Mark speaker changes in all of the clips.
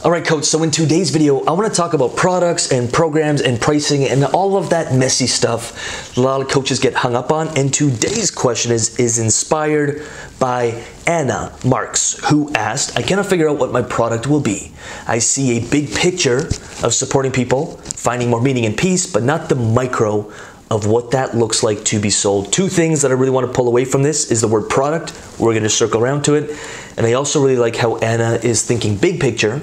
Speaker 1: All right, coach, so in today's video, I want to talk about products and programs and pricing and all of that messy stuff a lot of coaches get hung up on. And today's question is inspired by Anna Marks, who asked, I cannot figure out what my product will be. I see a big picture of supporting people, finding more meaning and peace, but not the micro of what that looks like to be sold. Two things that I really want to pull away from this is the word product. We're going to circle around to it. And I also really like how Anna is thinking big picture,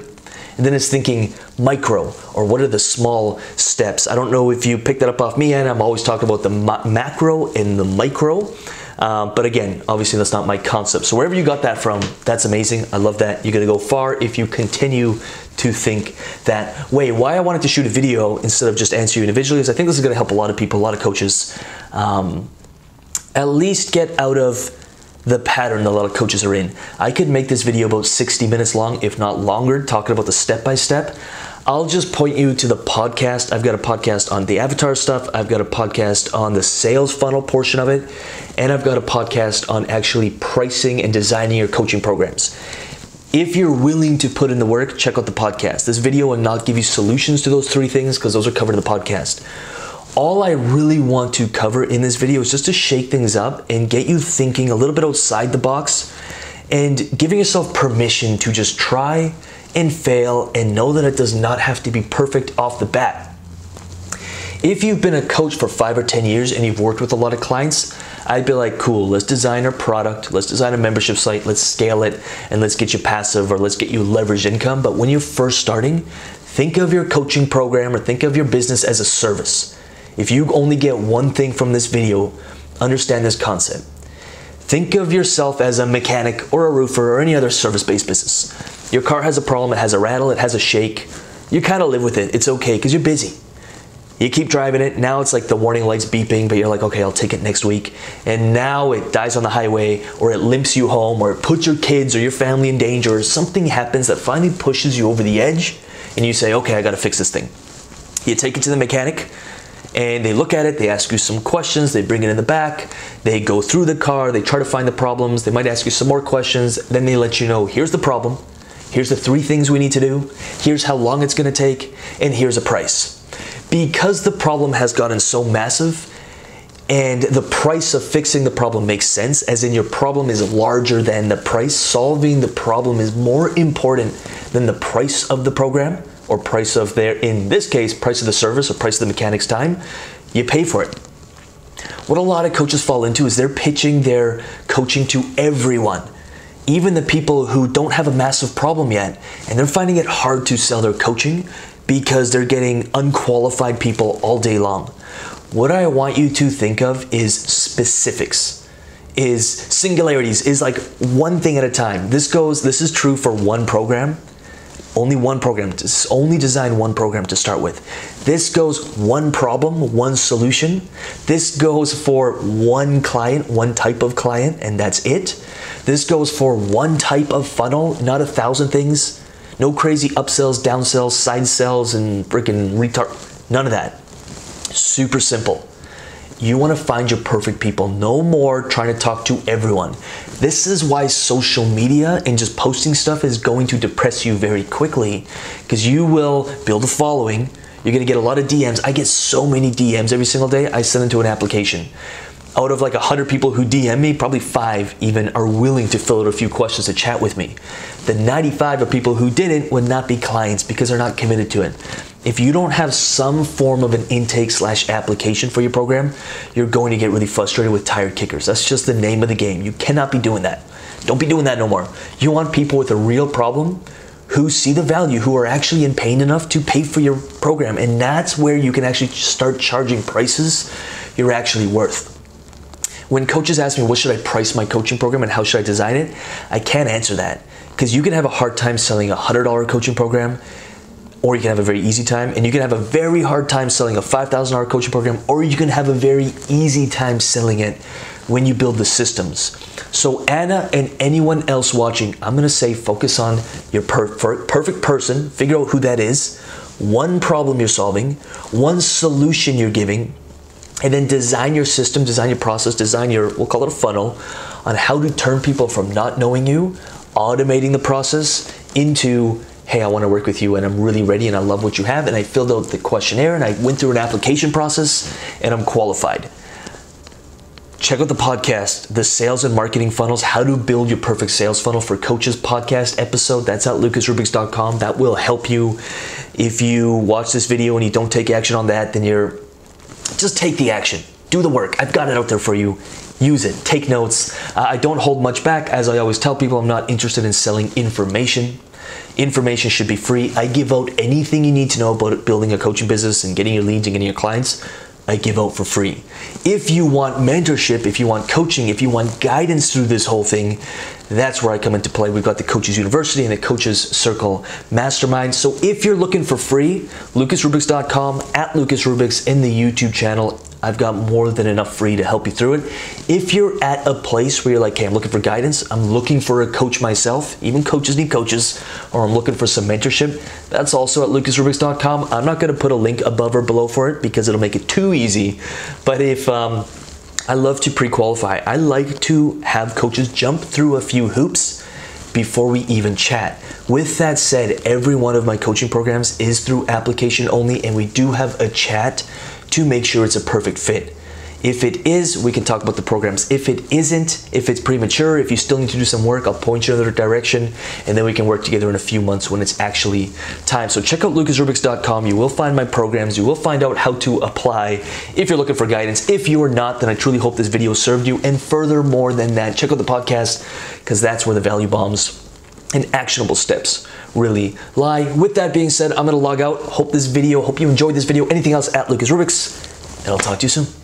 Speaker 1: and then it's thinking micro, or what are the small steps. I don't know if you picked that up off me, Anna. I'm always talking about the macro and the micro. But again, obviously that's not my concept. So wherever you got that from, that's amazing. I love that. You're gonna go far if you continue to think that way. Why I wanted to shoot a video instead of just answer you individually is I think this is gonna help a lot of people, a lot of coaches, at least get out of the pattern that a lot of coaches are in. I could make this video about 60 minutes long, if not longer, talking about the step-by-step. I'll just point you to the podcast. I've got a podcast on the avatar stuff. I've got a podcast on the sales funnel portion of it. And I've got a podcast on actually pricing and designing your coaching programs. If you're willing to put in the work, check out the podcast. This video will not give you solutions to those three things because those are covered in the podcast. All I really want to cover in this video is just to shake things up and get you thinking a little bit outside the box and giving yourself permission to just try and fail and know that it does not have to be perfect off the bat. If you've been a coach for 5 or 10 years and you've worked with a lot of clients, I'd be like, cool, let's design a product, let's design a membership site, let's scale it, and let's get you passive or let's get you leveraged income. But when you're first starting, think of your coaching program or think of your business as a service. If you only get one thing from this video, understand this concept. Think of yourself as a mechanic or a roofer or any other service-based business. Your car has a problem, it has a rattle, it has a shake. You kind of live with it. It's okay because you're busy. You keep driving it. Now it's like the warning lights beeping, but you're like, okay, I'll take it next week. And now it dies on the highway, or it limps you home, or it puts your kids or your family in danger, or something happens that finally pushes you over the edge, and you say, okay, I got to fix this thing. You take it to the mechanic, and they look at it, they ask you some questions, they bring it in the back, they go through the car, they try to find the problems, they might ask you some more questions, then they let you know, here's the problem, here's the 3 things we need to do, here's how long it's gonna take, and here's a price. Because the problem has gotten so massive, and the price of fixing the problem makes sense, as in your problem is larger than the price, solving the problem is more important than the price of the program, or price of their, in this case, price of the service or price of the mechanic's time, you pay for it. What a lot of coaches fall into is they're pitching their coaching to everyone, even the people who don't have a massive problem yet, and they're finding it hard to sell their coaching because they're getting unqualified people all day long. What I want you to think of is specifics, is singularities, is like one thing at a time. This is true for one program. Only one program, only design one program to start with. This goes one problem, one solution. This goes for one client, one type of client, and that's it. This goes for one type of funnel, not 1,000 things. No crazy upsells, downsells, side sells, and freaking retard, none of that. Super simple. You want to find your perfect people. No more trying to talk to everyone. This is why social media and just posting stuff is going to depress you very quickly, because you will build a following. You're going to get a lot of DMs. I get so many DMs every single day. I send them to an application. Out of like 100 people who DM me, probably 5 even are willing to fill out a few questions to chat with me. The 95 of people who didn't would not be clients because they're not committed to it. If you don't have some form of an intake/application for your program, you're going to get really frustrated with tired kickers. That's just the name of the game. You cannot be doing that. Don't be doing that no more. You want people with a real problem who see the value, who are actually in pain enough to pay for your program. And that's where you can actually start charging prices you're actually worth. When coaches ask me, what should I price my coaching program and how should I design it? I can't answer that, because you can have a hard time selling a $100 coaching program, or you can have a very easy time, and you can have a very hard time selling a $5,000 coaching program, or you can have a very easy time selling it when you build the systems. So Anna and anyone else watching, I'm gonna say focus on your perfect person, figure out who that is, one problem you're solving, one solution you're giving, and then design your system, design your process, design your, we'll call it a funnel, on how to turn people from not knowing you, automating the process, into hey, I want to work with you and I'm really ready and I love what you have, and I filled out the questionnaire and I went through an application process and I'm qualified. Check out the podcast, The Sales and Marketing Funnels, How to Build Your Perfect Sales Funnel for Coaches podcast episode. That's at lucasrubiks.com. That will help you. If you watch this video and you don't take action on that, then just take the action. Do the work. I've got it out there for you. Use it. Take notes. I don't hold much back. As I always tell people, I'm not interested in selling information. Information should be free. I give out anything you need to know about building a coaching business and getting your leads and getting your clients. I give out for free. If you want mentorship, if you want coaching, if you want guidance through this whole thing, that's where I come into play. We've got the Coaches University and the Coaches Circle Mastermind. So if you're looking for free, lucasrubiks.com, at lucasrubiks in the YouTube channel. I've got more than enough free to help you through it. If you're at a place where you're like, hey, I'm looking for guidance, I'm looking for a coach myself, even coaches need coaches, or I'm looking for some mentorship, that's also at lucasrubiks.com. I'm not gonna put a link above or below for it because it'll make it too easy. But if I love to pre-qualify. I like to have coaches jump through a few hoops before we even chat. With that said, every one of my coaching programs is through application only, and we do have a chat to make sure it's a perfect fit. If it is, we can talk about the programs. If it isn't, if it's premature, if you still need to do some work, I'll point you in the other direction, and then we can work together in a few months when it's actually time. So check out lucasrubiks.com. You will find my programs. You will find out how to apply if you're looking for guidance. If you are not, then I truly hope this video served you. And furthermore than that, check out the podcast, because that's where the value bombs and actionable steps really lie. With that being said, I'm gonna log out. Hope you enjoyed this video. Anything else, at Lucas Rubiks, and I'll talk to you soon.